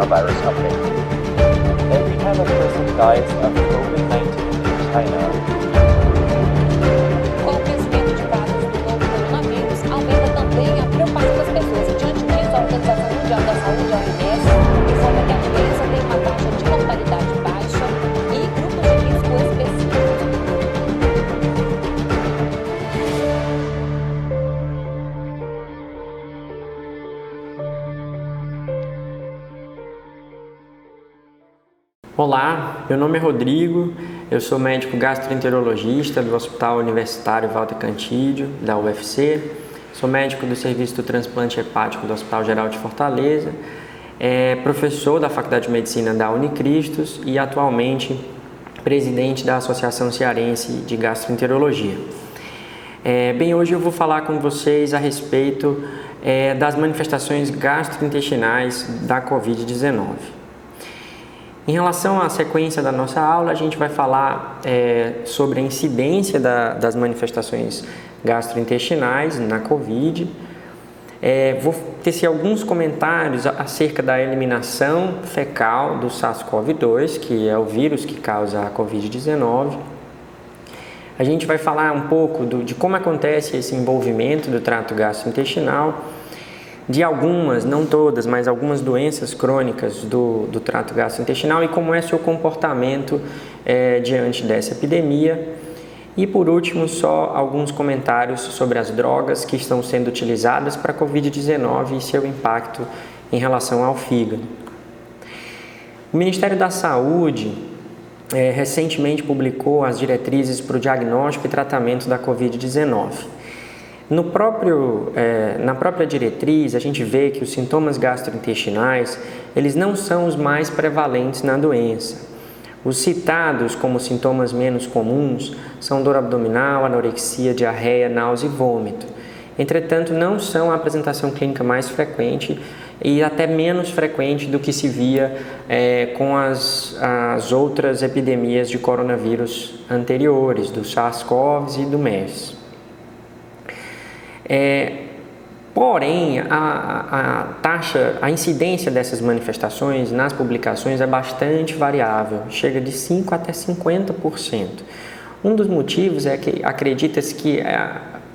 coronavirus update. Every time a person dies of COVID-19 in China, Com o crescimento de casos do novo coronavírus, aumenta também a preocupação das pessoas. E diante disso, a Organização Mundial da Saúde, a OMS, informa que a doença tem uma taxa de mortalidade baixa e grupos de risco específicos. Olá, meu nome é Rodrigo, eu sou médico gastroenterologista do Hospital Universitário Walter Cantídio, da UFC, sou médico do Serviço do Transplante Hepático do Hospital Geral de Fortaleza, professor da Faculdade de Medicina da Unicristos e atualmente presidente da Associação Cearense de Gastroenterologia. Hoje eu vou falar com vocês a respeito das manifestações gastrointestinais da Covid-19. Em relação à sequência da nossa aula, a gente vai falar sobre a incidência das manifestações gastrointestinais na COVID. Vou tecer alguns comentários acerca da eliminação fecal do SARS-CoV-2, que é o vírus que causa a COVID-19. A gente vai falar um pouco de como acontece esse envolvimento do trato gastrointestinal, de algumas, não todas, mas algumas doenças crônicas do trato gastrointestinal e como é seu comportamento diante dessa epidemia. E por último, só alguns comentários sobre as drogas que estão sendo utilizadas para a Covid-19 e seu impacto em relação ao fígado. O Ministério da Saúde recentemente publicou as diretrizes para o diagnóstico e tratamento da Covid-19. Na própria diretriz, a gente vê que os sintomas gastrointestinais, eles não são os mais prevalentes na doença. Os citados como sintomas menos comuns são dor abdominal, anorexia, diarreia, náusea e vômito. Entretanto, não são a apresentação clínica mais frequente e até menos frequente do que se via com as outras epidemias de coronavírus anteriores, do SARS-CoV e do MERS. Porém, a incidência dessas manifestações nas publicações é bastante variável, chega de 5% até 50%. Um dos motivos é que acredita-se que,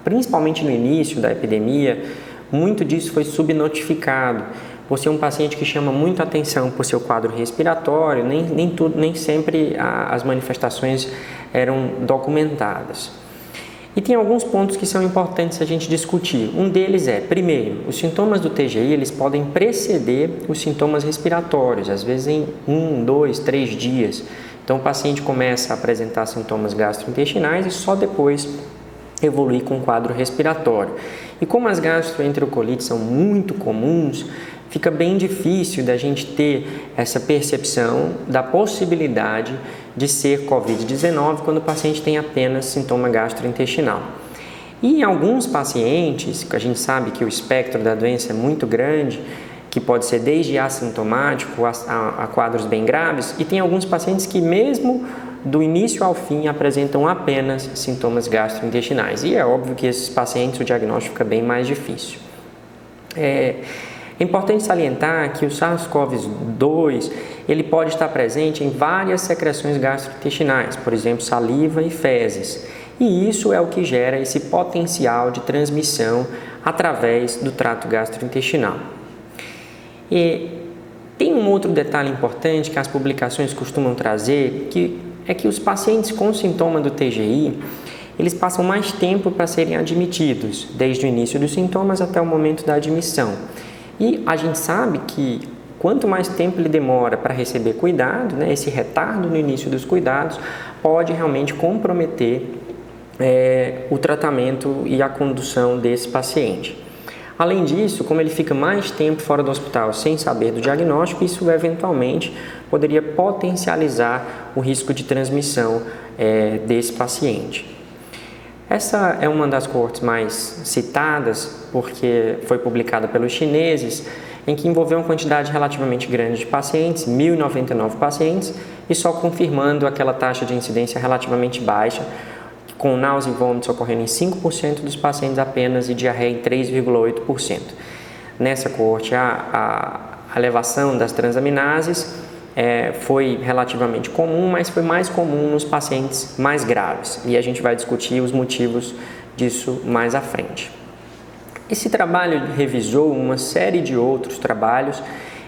principalmente no início da epidemia, muito disso foi subnotificado, por ser um paciente que chama muito atenção por seu quadro respiratório, nem sempre as manifestações eram documentadas. E tem alguns pontos que são importantes a gente discutir. Um deles primeiro, os sintomas do TGI eles podem preceder os sintomas respiratórios, às vezes em 1, 2, 3 dias. Então o paciente começa a apresentar sintomas gastrointestinais e só depois evoluir com o quadro respiratório. E como as gastroenterocolites são muito comuns, fica bem difícil da gente ter essa percepção da possibilidade de ser COVID-19 quando o paciente tem apenas sintoma gastrointestinal. E em alguns pacientes, a gente sabe que o espectro da doença é muito grande, que pode ser desde assintomático a quadros bem graves, e tem alguns pacientes que mesmo do início ao fim apresentam apenas sintomas gastrointestinais. E é óbvio que esses pacientes o diagnóstico fica bem mais difícil. É importante salientar que o SARS-CoV-2 ele pode estar presente em várias secreções gastrointestinais, por exemplo, saliva e fezes. E isso é o que gera esse potencial de transmissão através do trato gastrointestinal. E tem um outro detalhe importante que as publicações costumam trazer, que é que os pacientes com sintoma do TGI, eles passam mais tempo para serem admitidos, desde o início dos sintomas até o momento da admissão. E a gente sabe que quanto mais tempo ele demora para receber cuidado, esse retardo no início dos cuidados pode realmente comprometer o tratamento e a condução desse paciente. Além disso, como ele fica mais tempo fora do hospital sem saber do diagnóstico, isso eventualmente poderia potencializar o risco de transmissão desse paciente. Essa é uma das coortes mais citadas, porque foi publicada pelos chineses, em que envolveu uma quantidade relativamente grande de pacientes, 1.099 pacientes, e só confirmando aquela taxa de incidência relativamente baixa, com náusea e vômitos ocorrendo em 5% dos pacientes apenas e diarreia em 3,8%. Nessa coorte, a A elevação das transaminases foi relativamente comum, mas foi mais comum nos pacientes mais graves. E a gente vai discutir os motivos disso mais à frente. Esse trabalho revisou uma série de outros trabalhos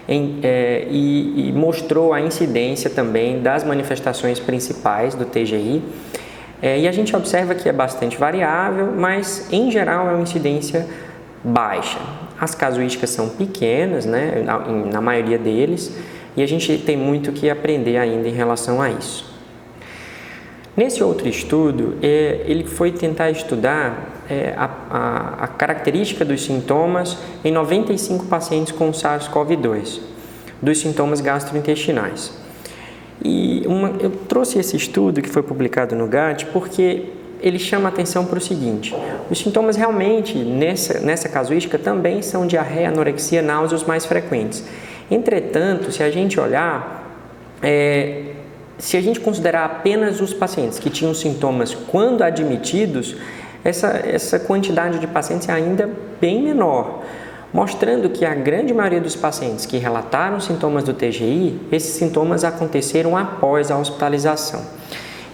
e mostrou a incidência também das manifestações principais do TGI. E a gente observa que é bastante variável, mas em geral é uma incidência baixa. As casuísticas são pequenas, né, na maioria deles, e a gente tem muito que aprender ainda em relação a isso. Nesse outro estudo, ele foi tentar estudar a característica dos sintomas em 95 pacientes com SARS-CoV-2, dos sintomas gastrointestinais. E eu trouxe esse estudo que foi publicado no GAT porque ele chama a atenção para o seguinte: os sintomas realmente nessa casuística também são diarreia, anorexia, náuseas os mais frequentes. Entretanto, se a gente olhar, se a gente considerar apenas os pacientes que tinham sintomas quando admitidos, essa quantidade de pacientes é ainda bem menor, mostrando que a grande maioria dos pacientes que relataram sintomas do TGI, esses sintomas aconteceram após a hospitalização.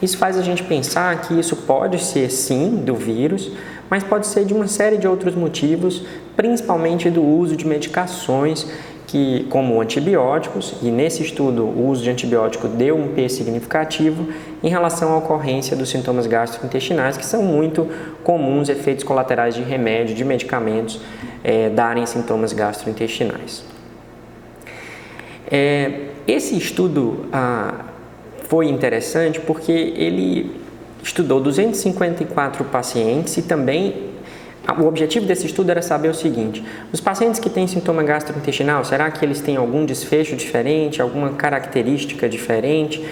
Isso faz a gente pensar que isso pode ser sim do vírus, mas pode ser de uma série de outros motivos, principalmente do uso de medicações como antibióticos, e nesse estudo o uso de antibiótico deu um P significativo em relação à ocorrência dos sintomas gastrointestinais, que são muito comuns, efeitos colaterais de remédio, de medicamentos, darem sintomas gastrointestinais. Esse estudo foi interessante porque ele estudou 254 pacientes e também o objetivo desse estudo era saber o seguinte: os pacientes que têm sintoma gastrointestinal, será que eles têm algum desfecho diferente, alguma característica diferente?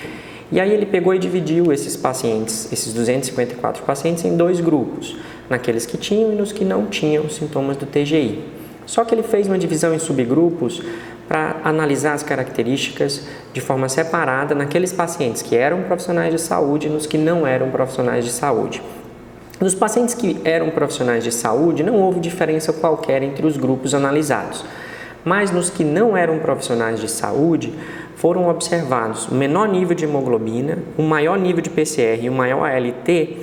E aí ele pegou e dividiu esses pacientes, esses 254 pacientes, em dois grupos, naqueles que tinham e nos que não tinham sintomas do TGI. Só que ele fez uma divisão em subgrupos para analisar as características de forma separada naqueles pacientes que eram profissionais de saúde e nos que não eram profissionais de saúde. Nos pacientes que eram profissionais de saúde, não houve diferença qualquer entre os grupos analisados, mas nos que não eram profissionais de saúde, foram observados o menor nível de hemoglobina, o maior nível de PCR e o maior ALT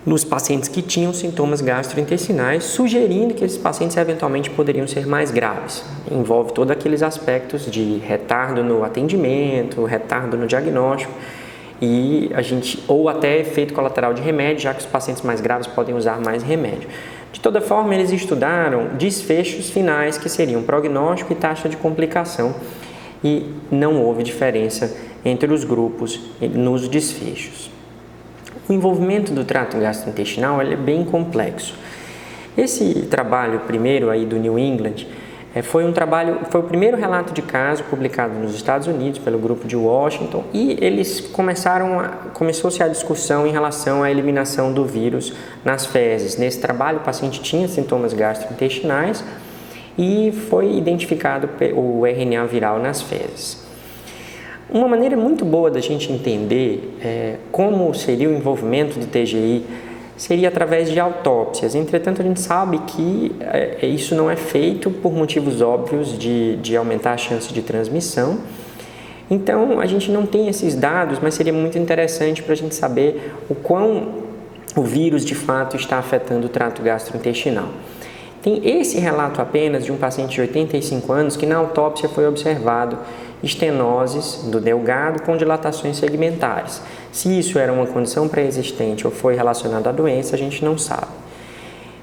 nos pacientes que tinham sintomas gastrointestinais, sugerindo que esses pacientes eventualmente poderiam ser mais graves. Envolve todos aqueles aspectos de retardo no atendimento, retardo no diagnóstico, ou até efeito colateral de remédio, já que os pacientes mais graves podem usar mais remédio. De toda forma, eles estudaram desfechos finais, que seriam prognóstico e taxa de complicação, e não houve diferença entre os grupos nos desfechos. O envolvimento do trato gastrointestinal é bem complexo. Esse trabalho primeiro aí do New England foi o primeiro relato de caso publicado nos Estados Unidos pelo grupo de Washington, e eles começou-se a discussão em relação à eliminação do vírus nas fezes. Nesse trabalho, o paciente tinha sintomas gastrointestinais e foi identificado o RNA viral nas fezes. Uma maneira muito boa da gente entender como seria o envolvimento do TGI seria através de autópsias. Entretanto, a gente sabe que isso não é feito por motivos óbvios de aumentar a chance de transmissão. Então, a gente não tem esses dados, mas seria muito interessante para a gente saber o quão o vírus, de fato, está afetando o trato gastrointestinal. Tem esse relato apenas de um paciente de 85 anos que na autópsia foi observado estenoses do delgado com dilatações segmentares. Se isso era uma condição pré-existente ou foi relacionado à doença, a gente não sabe.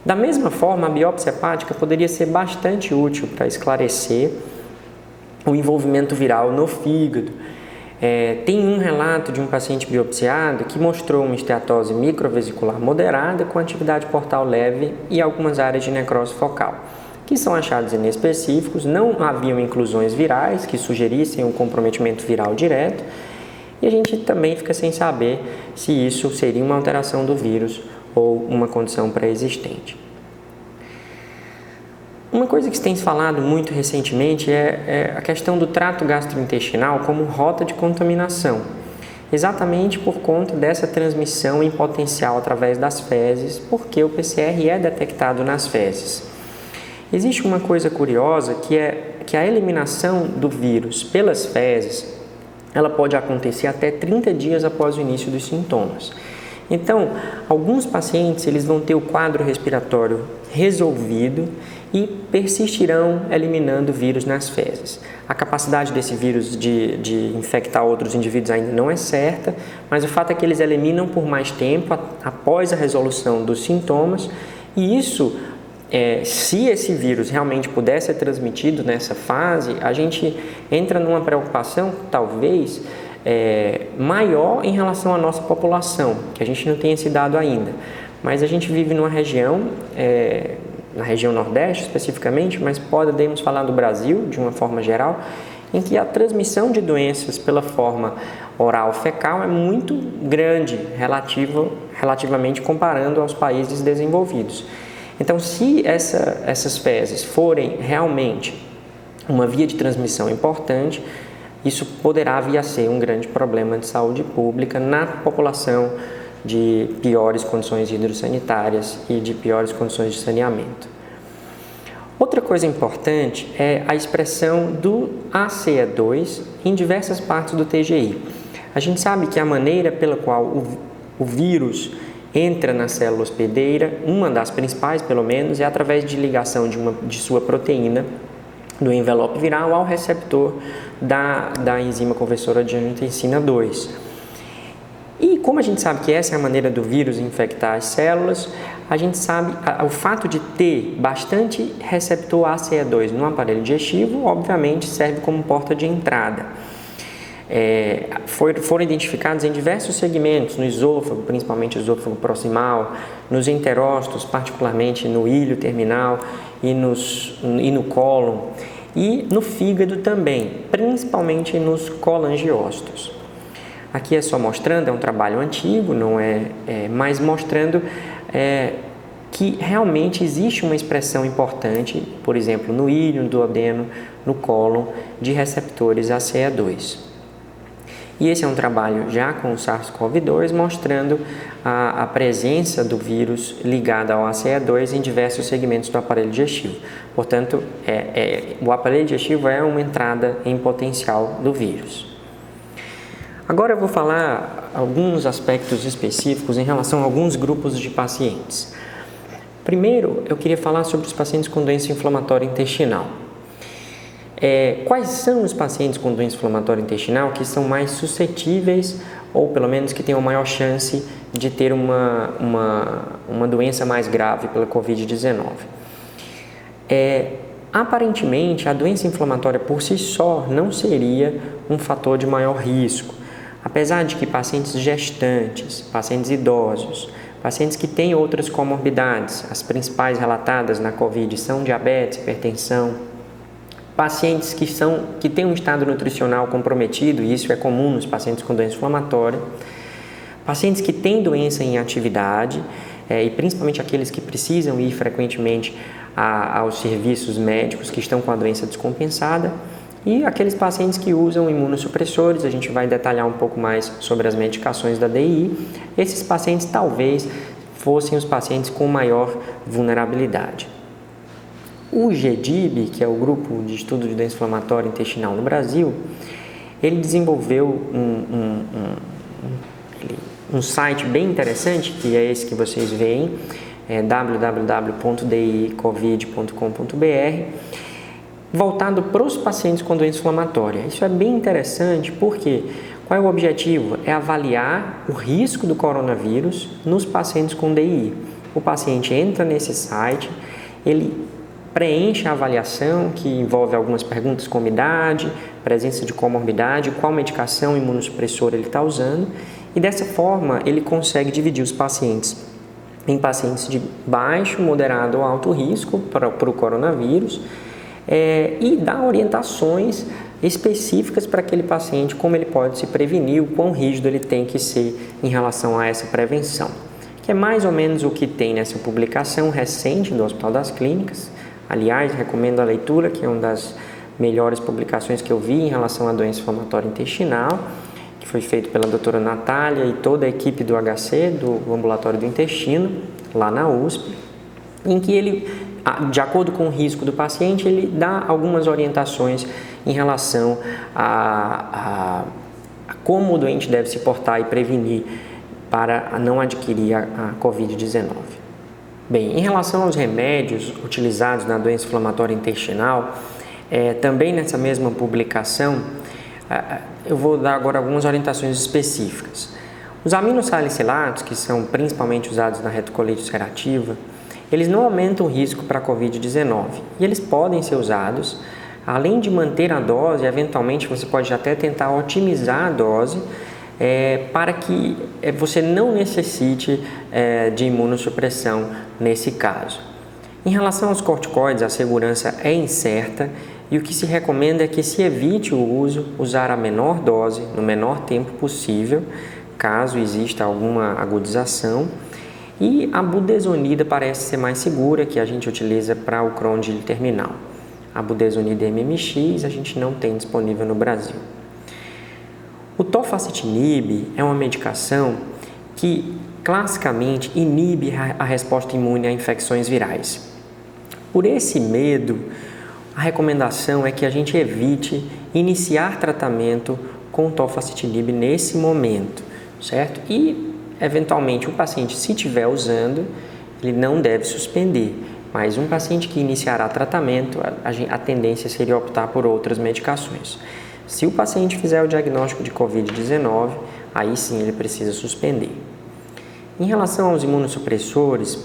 Da mesma forma, a biópsia hepática poderia ser bastante útil para esclarecer o envolvimento viral no fígado. Tem um relato de um paciente biopsiado que mostrou uma esteatose microvesicular moderada com atividade portal leve e algumas áreas de necrose focal, que são achados inespecíficos, não haviam inclusões virais que sugerissem um comprometimento viral direto, e a gente também fica sem saber se isso seria uma alteração do vírus ou uma condição pré-existente. Uma coisa que se tem falado muito recentemente é a questão do trato gastrointestinal como rota de contaminação, exatamente por conta dessa transmissão em potencial através das fezes, porque o PCR é detectado nas fezes. Existe uma coisa curiosa que é que a eliminação do vírus pelas fezes, ela pode acontecer até 30 dias após o início dos sintomas. Então, alguns pacientes eles vão ter o quadro respiratório resolvido e persistirão eliminando o vírus nas fezes. A capacidade desse vírus de infectar outros indivíduos ainda não é certa, mas o fato é que eles eliminam por mais tempo após a resolução dos sintomas, e isso, se esse vírus realmente puder ser transmitido nessa fase, a gente entra numa preocupação, talvez, maior em relação à nossa população, que a gente não tem esse dado ainda. Mas a gente vive numa região, na região Nordeste especificamente, mas podemos falar do Brasil de uma forma geral, em que a transmissão de doenças pela forma oral fecal é muito grande relativamente comparando aos países desenvolvidos. Então, se essas fezes forem realmente uma via de transmissão importante, isso poderá vir a ser um grande problema de saúde pública na população de piores condições hidrossanitárias e de piores condições de saneamento. Outra coisa importante é a expressão do ACE2 em diversas partes do TGI. A gente sabe que a maneira pela qual o vírus entra na célula hospedeira, uma das principais pelo menos, é através de ligação de sua proteína do envelope viral ao receptor da enzima conversora de angiotensina 2. E como a gente sabe que essa é a maneira do vírus infectar as células, a gente sabe o fato de ter bastante receptor ACE2 no aparelho digestivo, obviamente serve como porta de entrada. Foram identificados em diversos segmentos, no esôfago, principalmente o esôfago proximal, nos enterócitos, particularmente no ilho terminal e no cólon, e no fígado também, principalmente nos colangiócitos. Aqui é só mostrando, é um trabalho antigo, não mas mostrando que realmente existe uma expressão importante, por exemplo, no ilho, no duodeno, no cólon, de receptores ACE2. E esse é um trabalho já com o SARS-CoV-2, mostrando a presença do vírus ligado ao ACE2 em diversos segmentos do aparelho digestivo. Portanto, o aparelho digestivo é uma entrada em potencial do vírus. Agora eu vou falar alguns aspectos específicos em relação a alguns grupos de pacientes. Primeiro, eu queria falar sobre os pacientes com doença inflamatória intestinal. Quais são os pacientes com doença inflamatória intestinal que são mais suscetíveis, ou pelo menos que têm uma maior chance de ter uma doença mais grave pela Covid-19? Aparentemente, a doença inflamatória por si só não seria um fator de maior risco, apesar de que pacientes gestantes, pacientes idosos, pacientes que têm outras comorbidades, as principais relatadas na Covid são diabetes, hipertensão, pacientes que têm um estado nutricional comprometido, e isso é comum nos pacientes com doença inflamatória, pacientes que têm doença em atividade, e principalmente aqueles que precisam ir frequentemente aos serviços médicos que estão com a doença descompensada, e aqueles pacientes que usam imunossupressores. A gente vai detalhar um pouco mais sobre as medicações da DI. Esses pacientes talvez fossem os pacientes com maior vulnerabilidade. O GDIB, que é o Grupo de Estudo de Doença Inflamatória Intestinal no Brasil, ele desenvolveu um site bem interessante, que é esse que vocês veem, www.dicovid.com.br, voltado para os pacientes com doença inflamatória. Isso é bem interessante porque qual é o objetivo? É avaliar o risco do coronavírus nos pacientes com DI. O paciente entra nesse site, ele preenche a avaliação, que envolve algumas perguntas como idade, presença de comorbidade, qual medicação imunossupressora ele está usando, e dessa forma ele consegue dividir os pacientes em pacientes de baixo, moderado ou alto risco para o coronavírus, e dar orientações específicas para aquele paciente, como ele pode se prevenir, o quão rígido ele tem que ser em relação a essa prevenção, que é mais ou menos o que tem nessa publicação recente do Hospital das Clínicas. Aliás, recomendo a leitura, que é uma das melhores publicações que eu vi em relação à doença inflamatória intestinal, que foi feito pela doutora Natália e toda a equipe do HC, do Ambulatório do Intestino, lá na USP, em que ele de acordo com o risco do paciente, ele dá algumas orientações em relação a como o doente deve se portar e prevenir para não adquirir a Covid-19. Bem, em relação aos remédios utilizados na doença inflamatória intestinal, também nessa mesma publicação, eu vou dar agora algumas orientações específicas. Os aminosalicilatos, que são principalmente usados na retocolite ulcerativa, eles não aumentam o risco para a Covid-19 e eles podem ser usados, além de manter a dose, eventualmente você pode até tentar otimizar a dose para que você não necessite de imunossupressão nesse caso. Em relação aos corticoides, a segurança é incerta e o que se recomenda é que se evite o uso, usar a menor dose no menor tempo possível, caso exista alguma agudização. E a budesonida parece ser mais segura, que a gente utiliza para o Crohn terminal. A budesonida MMX a gente não tem disponível no Brasil. O tofacitinib é uma medicação que classicamente inibe a resposta imune a infecções virais. Por esse medo, a recomendação é que a gente evite iniciar tratamento com tofacitinib nesse momento, certo? E eventualmente o paciente, se estiver usando, ele não deve suspender, mas um paciente que iniciará tratamento, a tendência seria optar por outras medicações. Se o paciente fizer o diagnóstico de Covid-19, aí sim ele precisa suspender. Em relação aos imunossupressores,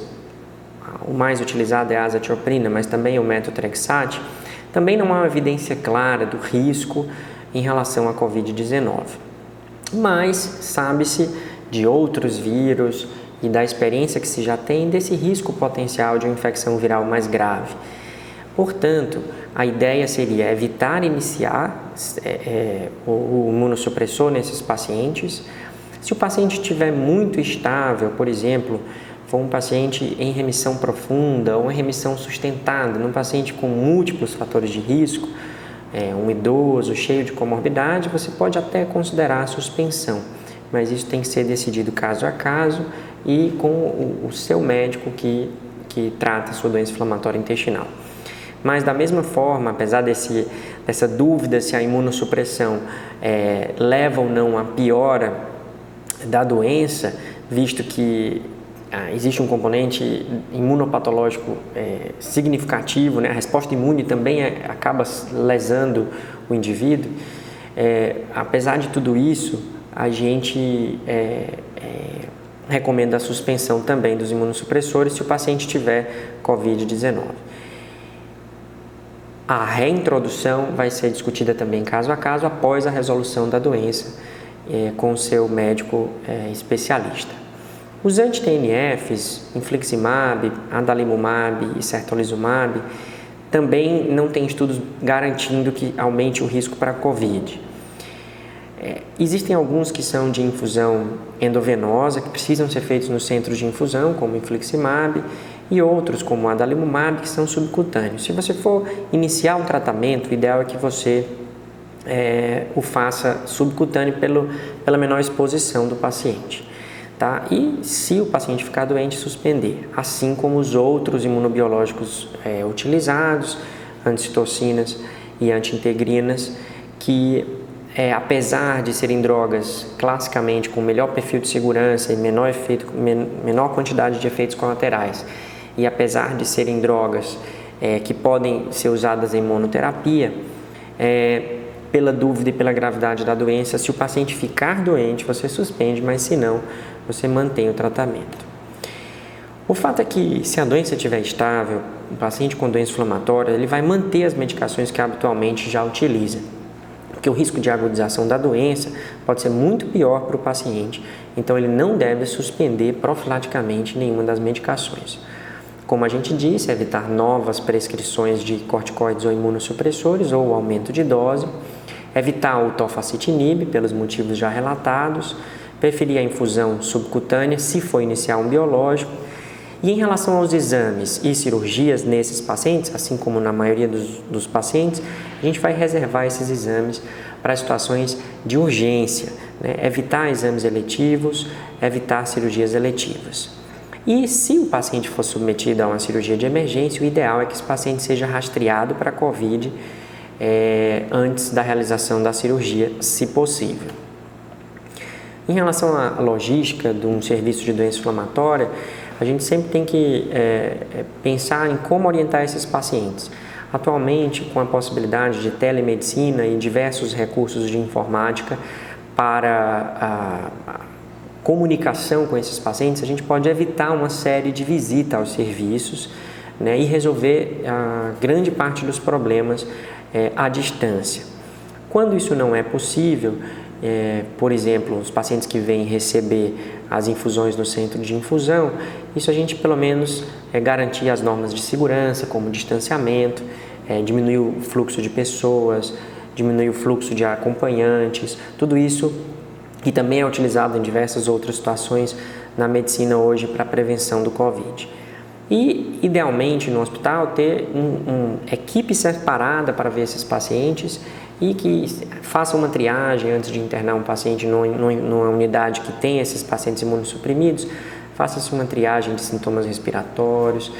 o mais utilizado é a azatioprina, mas também o metotrexate, também não há uma evidência clara do risco em relação à Covid-19. Mas sabe-se de outros vírus e da experiência que se já tem desse risco potencial de uma infecção viral mais grave. Portanto, a ideia seria evitar iniciar o imunossupressor nesses pacientes. Se o paciente estiver muito estável, por exemplo, for um paciente em remissão profunda ou em remissão sustentada, num paciente com múltiplos fatores de risco, um idoso cheio de comorbidade, você pode até considerar a suspensão, mas isso tem que ser decidido caso a caso e com o seu médico que trata a sua doença inflamatória intestinal. Mas da mesma forma, apesar dessa dúvida se a imunossupressão leva ou não à piora da doença, visto que existe um componente imunopatológico significativo, né? A resposta imune também acaba lesando o indivíduo. Apesar de tudo isso, a gente recomenda a suspensão também dos imunossupressores se o paciente tiver Covid-19. A reintrodução vai ser discutida também caso a caso após a resolução da doença com o seu médico especialista. Os anti-TNFs, infliximab, adalimumab e certolizumab, também não tem estudos garantindo que aumente o risco para a COVID. Existem alguns que são de infusão endovenosa, que precisam ser feitos nos centros de infusão, como o infliximab, e outros, como o adalimumab, que são subcutâneos. Se você for iniciar um tratamento, o ideal é que você o faça subcutâneo pela menor exposição do paciente. Tá? E se o paciente ficar doente, suspender, assim como os outros imunobiológicos utilizados, anticitocinas e antiintegrinas, que apesar de serem drogas classicamente com melhor perfil de segurança e menor quantidade de efeitos colaterais, e apesar de serem drogas que podem ser usadas em monoterapia, pela dúvida e pela gravidade da doença, se o paciente ficar doente, você suspende, mas se não, você mantém o tratamento. O fato é que, se a doença estiver estável, o paciente com doença inflamatória, ele vai manter as medicações que habitualmente já utiliza, porque o risco de agudização da doença pode ser muito pior para o paciente, então ele não deve suspender profilaticamente nenhuma das medicações. Como a gente disse, evitar novas prescrições de corticoides ou imunossupressores ou aumento de dose, evitar o tofacitinib pelos motivos já relatados, preferir a infusão subcutânea se for iniciar um biológico. E em relação aos exames e cirurgias nesses pacientes, assim como na maioria dos pacientes, a gente vai reservar esses exames para situações de urgência, né? Evitar exames eletivos, evitar cirurgias eletivas. E se o paciente for submetido a uma cirurgia de emergência, o ideal é que esse paciente seja rastreado para a COVID antes da realização da cirurgia, se possível. Em relação à logística de um serviço de doença inflamatória, a gente sempre tem que pensar em como orientar esses pacientes. Atualmente, com a possibilidade de telemedicina e diversos recursos de informática para a comunicação com esses pacientes, a gente pode evitar uma série de visitas aos serviços, né, e resolver a grande parte dos problemas à distância. Quando isso não é possível, por exemplo, os pacientes que vêm receber as infusões no centro de infusão, isso a gente pelo menos garantir as normas de segurança, como distanciamento, diminuir o fluxo de pessoas, diminuir o fluxo de acompanhantes, tudo isso que também é utilizado em diversas outras situações na medicina hoje para a prevenção do Covid. E, idealmente, no hospital, ter uma equipe separada para ver esses pacientes e que faça uma triagem antes de internar um paciente numa unidade que tem esses pacientes imunossuprimidos, faça-se uma triagem de sintomas respiratórios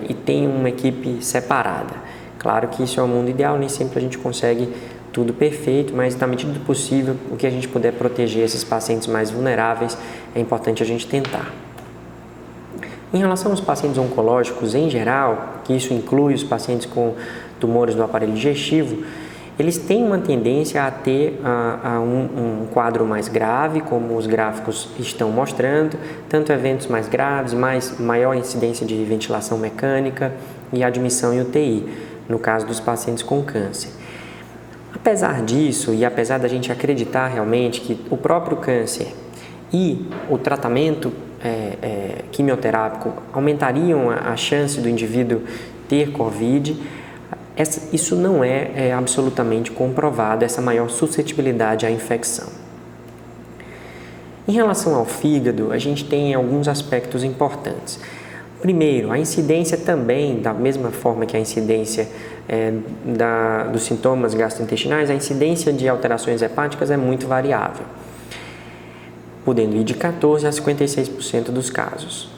e tenha uma equipe separada. Claro que isso é o mundo ideal, nem sempre a gente consegue tudo perfeito, mas na medida do possível, o que a gente puder proteger esses pacientes mais vulneráveis, é importante a gente tentar. Em relação aos pacientes oncológicos em geral, que isso inclui os pacientes com tumores do aparelho digestivo, eles têm uma tendência a ter um quadro mais grave, como os gráficos estão mostrando, tanto eventos mais graves, maior incidência de ventilação mecânica e admissão em UTI, no caso dos pacientes com câncer. Apesar disso, e apesar da gente acreditar realmente que o próprio câncer e o tratamento quimioterápico aumentariam a chance do indivíduo ter Covid, isso não é absolutamente comprovado, essa maior suscetibilidade à infecção. Em relação ao fígado, a gente tem alguns aspectos importantes. Primeiro, a incidência também, da mesma forma que a incidência dos sintomas gastrointestinais, a incidência de alterações hepáticas é muito variável, podendo ir de 14% a 56% dos casos.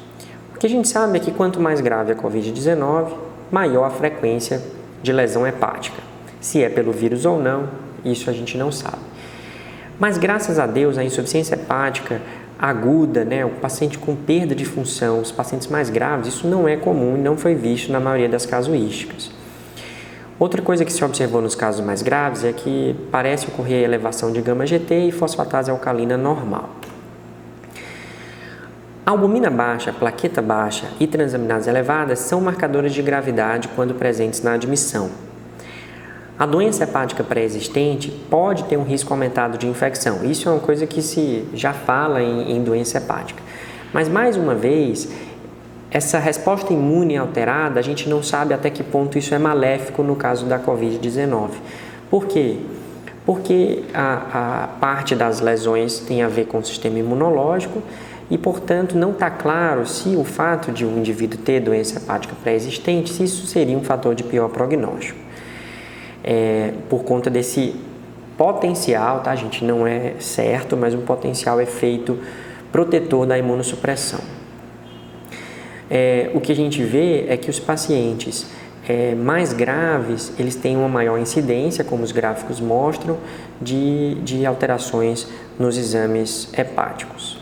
O que a gente sabe é que quanto mais grave a Covid-19, maior a frequência de lesão hepática. Se é pelo vírus ou não, isso a gente não sabe. Mas graças a Deus, a insuficiência hepática aguda, o paciente com perda de função, os pacientes mais graves, isso não é comum e não foi visto na maioria das casuísticas. Outra coisa que se observou nos casos mais graves é que parece ocorrer elevação de gama-GT e fosfatase alcalina normal. A albumina baixa, plaqueta baixa e transaminases elevadas são marcadores de gravidade quando presentes na admissão. A doença hepática pré-existente pode ter um risco aumentado de infecção. Isso é uma coisa que se já fala em doença hepática. Mas, mais uma vez, essa resposta imune alterada, a gente não sabe até que ponto isso é maléfico no caso da Covid-19. Por quê? Porque a parte das lesões tem a ver com o sistema imunológico e, portanto, não está claro se o fato de um indivíduo ter doença hepática pré-existente, se isso seria um fator de pior prognóstico. Por conta desse potencial, tá, gente? Não é certo, mas um potencial efeito protetor da imunossupressão. O que a gente vê é que os pacientes mais graves, eles têm uma maior incidência, como os gráficos mostram, de alterações nos exames hepáticos.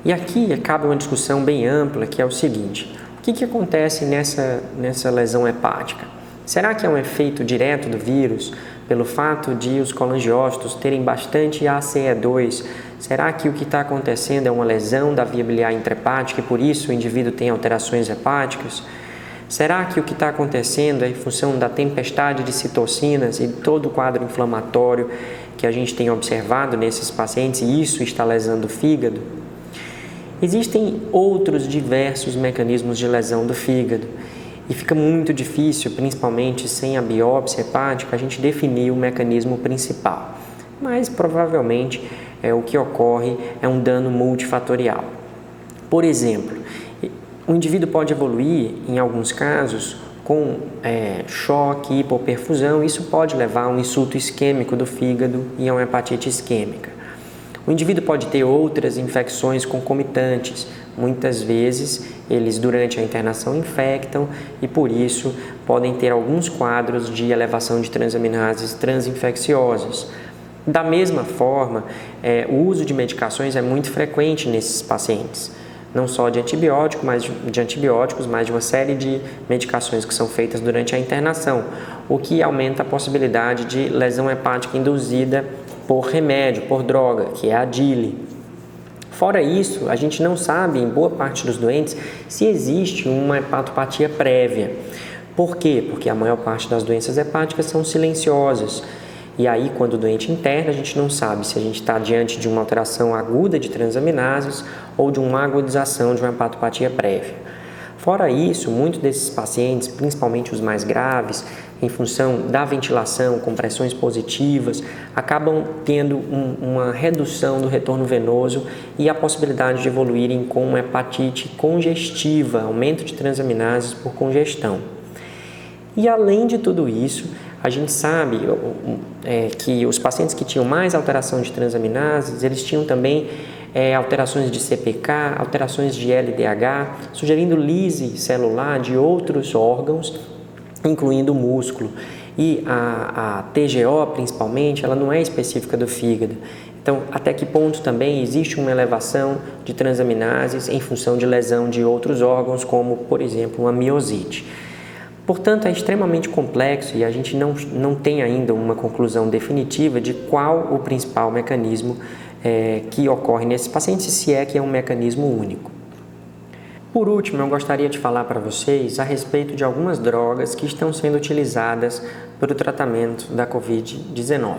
E aqui cabe uma discussão bem ampla, que é o seguinte: o que acontece nessa lesão hepática? Será que é um efeito direto do vírus pelo fato de os colangiócitos terem bastante ACE2? Será que o que está acontecendo é uma lesão da via biliar intrahepática e por isso o indivíduo tem alterações hepáticas? Será que o que está acontecendo é em função da tempestade de citocinas e todo o quadro inflamatório que a gente tem observado nesses pacientes e isso está lesando o fígado? Existem outros diversos mecanismos de lesão do fígado. E fica muito difícil, principalmente sem a biópsia hepática, a gente definir o mecanismo principal. Mas provavelmente o que ocorre é um dano multifatorial. Por exemplo, o indivíduo pode evoluir, em alguns casos, com choque, hipoperfusão. Isso pode levar a um insulto isquêmico do fígado e a uma hepatite isquêmica. O indivíduo pode ter outras infecções concomitantes, Muitas vezes, eles durante a internação infectam e por isso podem ter alguns quadros de elevação de transaminases transinfecciosas. Da mesma forma, o uso de medicações é muito frequente nesses pacientes, não só de antibióticos, mas de uma série de medicações que são feitas durante a internação, o que aumenta a possibilidade de lesão hepática induzida por remédio, por droga, que é a DILI. Fora isso, a gente não sabe, em boa parte dos doentes, se existe uma hepatopatia prévia. Por quê? Porque a maior parte das doenças hepáticas são silenciosas. E aí, quando o doente interna, a gente não sabe se a gente está diante de uma alteração aguda de transaminases ou de uma agudização de uma hepatopatia prévia. Fora isso, muitos desses pacientes, principalmente os mais graves, em função da ventilação com pressões positivas, acabam tendo uma redução do retorno venoso e a possibilidade de evoluírem com uma hepatite congestiva, aumento de transaminases por congestão. E além de tudo isso, a gente sabe que os pacientes que tinham mais alteração de transaminases, eles tinham também alterações de CPK, alterações de LDH, sugerindo lise celular de outros órgãos, incluindo o músculo. E a TGO, principalmente, ela não é específica do fígado. Então, até que ponto também existe uma elevação de transaminases em função de lesão de outros órgãos, como, por exemplo, uma miosite. Portanto, é extremamente complexo e a gente não tem ainda uma conclusão definitiva de qual o principal mecanismo que ocorre nesses pacientes, se é que é um mecanismo único. Por último, eu gostaria de falar para vocês a respeito de algumas drogas que estão sendo utilizadas para o tratamento da Covid-19.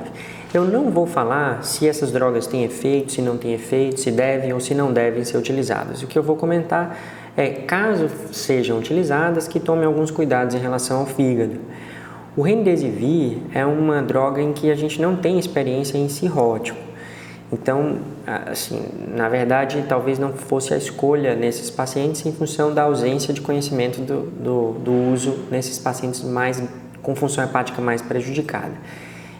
Eu não vou falar se essas drogas têm efeito, se não têm efeito, se devem ou se não devem ser utilizadas. O que eu vou comentar é, caso sejam utilizadas, que tomem alguns cuidados em relação ao fígado. O Remdesivir é uma droga em que a gente não tem experiência em cirrótico. Então, assim, na verdade, talvez não fosse a escolha nesses pacientes em função da ausência de conhecimento do uso nesses pacientes com função hepática mais prejudicada.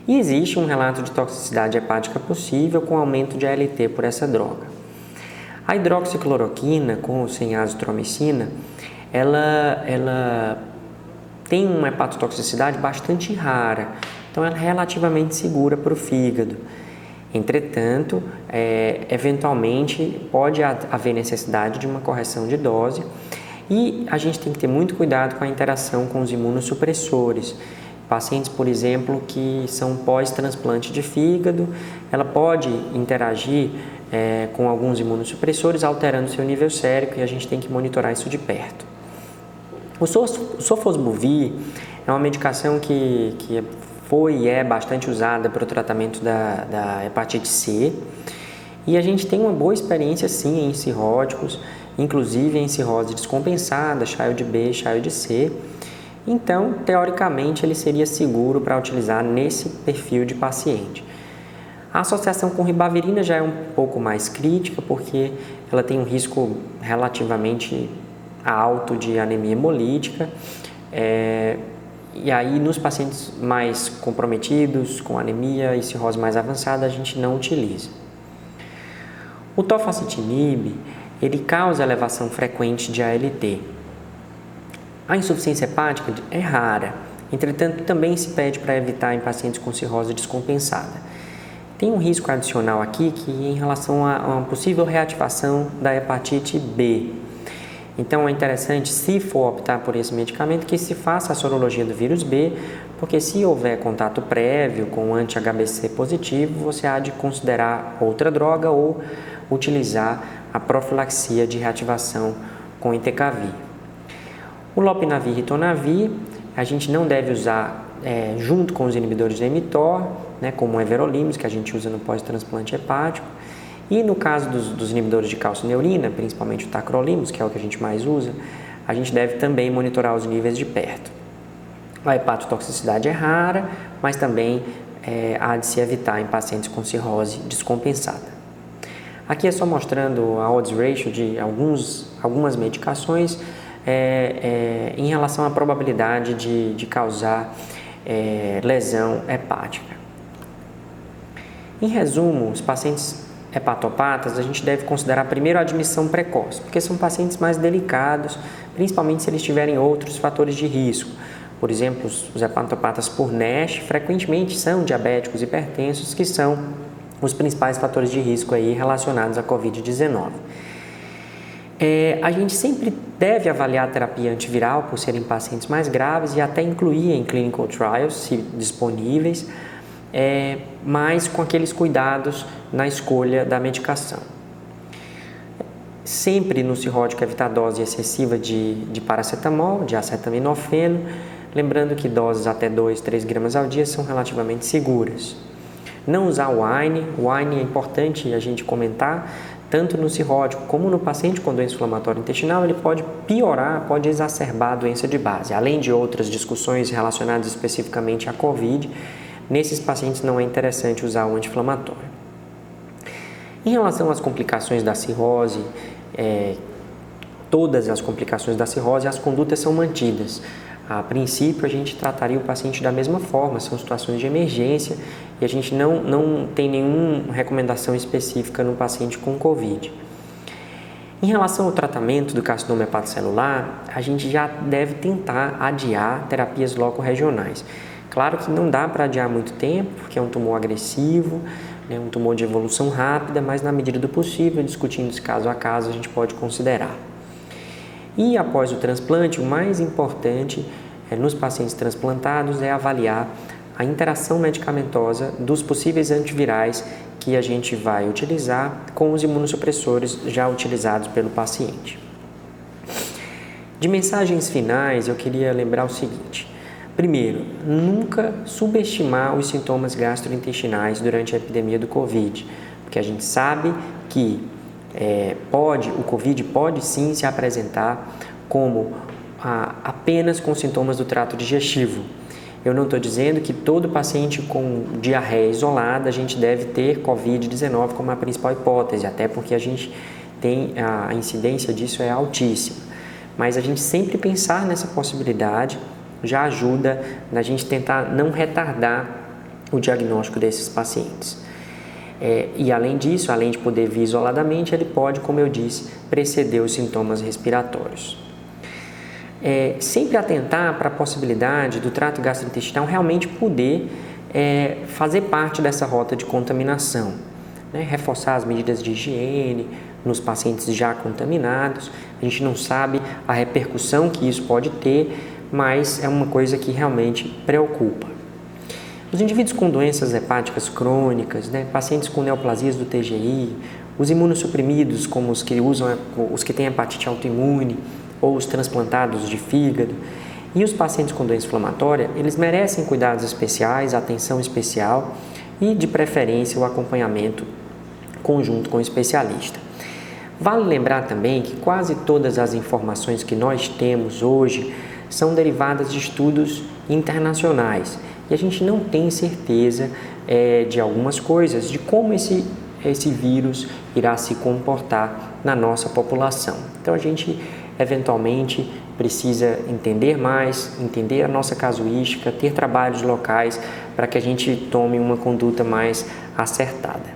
E existe um relato de toxicidade hepática possível com aumento de ALT por essa droga. A hidroxicloroquina, com ou sem azitromicina, ela tem uma hepatotoxicidade bastante rara, então ela é relativamente segura para o fígado. Entretanto, eventualmente pode haver necessidade de uma correção de dose e a gente tem que ter muito cuidado com a interação com os imunossupressores. Pacientes, por exemplo, que são pós-transplante de fígado, ela pode interagir com alguns imunossupressores, alterando seu nível sérico e a gente tem que monitorar isso de perto. O Sofosbuvir é uma medicação que foi e é bastante usada para o tratamento da hepatite C e a gente tem uma boa experiência sim em cirróticos, inclusive em cirrose descompensada, Child B, Child C. Então, teoricamente, ele seria seguro para utilizar nesse perfil de paciente. A associação com ribavirina já é um pouco mais crítica porque ela tem um risco relativamente alto de anemia hemolítica. E aí, nos pacientes mais comprometidos, com anemia e cirrose mais avançada, a gente não utiliza. O tofacitinib, ele causa elevação frequente de ALT. A insuficiência hepática é rara, entretanto, também se pede para evitar em pacientes com cirrose descompensada. Tem um risco adicional aqui que é em relação a uma possível reativação da hepatite B. Então, é interessante, se for optar por esse medicamento, que se faça a sorologia do vírus B, porque se houver contato prévio com anti-HBC positivo, você há de considerar outra droga ou utilizar a profilaxia de reativação com entecavir. O lopinavir e ritonavir, a gente não deve usar junto com os inibidores de mTOR, como o everolimus, que a gente usa no pós-transplante hepático. E no caso dos inibidores de calcineurina, principalmente o tacrolimus, que é o que a gente mais usa, a gente deve também monitorar os níveis de perto. A hepatotoxicidade é rara, mas também há de se evitar em pacientes com cirrose descompensada. Aqui é só mostrando a odds ratio de algumas medicações em relação à probabilidade de causar lesão hepática. Em resumo, os pacientes hepatopatas, a gente deve considerar primeiro a admissão precoce, porque são pacientes mais delicados, principalmente se eles tiverem outros fatores de risco. Por exemplo, os hepatopatas por NASH frequentemente são diabéticos hipertensos, que são os principais fatores de risco aí relacionados à Covid-19. A gente sempre deve avaliar a terapia antiviral por serem pacientes mais graves e até incluir em clinical trials, se disponíveis, mas com aqueles cuidados na escolha da medicação. Sempre no cirrótico evitar dose excessiva de paracetamol, de acetaminofeno, lembrando que doses até 2-3 gramas ao dia são relativamente seguras. Não usar wine é importante a gente comentar, tanto no cirrótico como no paciente com doença inflamatória intestinal, ele pode piorar, pode exacerbar a doença de base. Além de outras discussões relacionadas especificamente à COVID, nesses pacientes não é interessante usar o anti-inflamatório. Em relação às complicações da cirrose, todas as complicações da cirrose, as condutas são mantidas. A princípio, a gente trataria o paciente da mesma forma, são situações de emergência e a gente não tem nenhuma recomendação específica no paciente com COVID. Em relação ao tratamento do carcinoma hepatocelular, a gente já deve tentar adiar terapias locorregionais. Claro que não dá para adiar muito tempo, porque é um tumor agressivo, um tumor de evolução rápida, mas na medida do possível, discutindo isso caso a caso, a gente pode considerar. E após o transplante, o mais importante nos pacientes transplantados é avaliar a interação medicamentosa dos possíveis antivirais que a gente vai utilizar com os imunossupressores já utilizados pelo paciente. De mensagens finais, eu queria lembrar o seguinte. Primeiro, nunca subestimar os sintomas gastrointestinais durante a epidemia do Covid, porque a gente sabe que o Covid pode sim se apresentar como apenas com sintomas do trato digestivo. Eu não estou dizendo que todo paciente com diarreia isolada a gente deve ter Covid-19 como a principal hipótese, até porque a gente tem a incidência disso é altíssima. Mas a gente sempre pensar nessa possibilidade já ajuda na gente tentar não retardar o diagnóstico desses pacientes. E além disso, além de poder vir isoladamente, ele pode, como eu disse, preceder os sintomas respiratórios. Sempre atentar para a possibilidade do trato gastrointestinal realmente poder fazer parte dessa rota de contaminação, né? Reforçar as medidas de higiene nos pacientes já contaminados. A gente não sabe a repercussão que isso pode ter, mas é uma coisa que realmente preocupa. Os indivíduos com doenças hepáticas crônicas, pacientes com neoplasias do TGI, os imunossuprimidos, como os que têm hepatite autoimune ou os transplantados de fígado, e os pacientes com doença inflamatória, eles merecem cuidados especiais, atenção especial e, de preferência, o acompanhamento conjunto com o especialista. Vale lembrar também que quase todas as informações que nós temos hoje são derivadas de estudos internacionais e a gente não tem certeza de algumas coisas, de como esse vírus irá se comportar na nossa população. Então a gente eventualmente precisa entender mais, entender a nossa casuística, ter trabalhos locais para que a gente tome uma conduta mais acertada.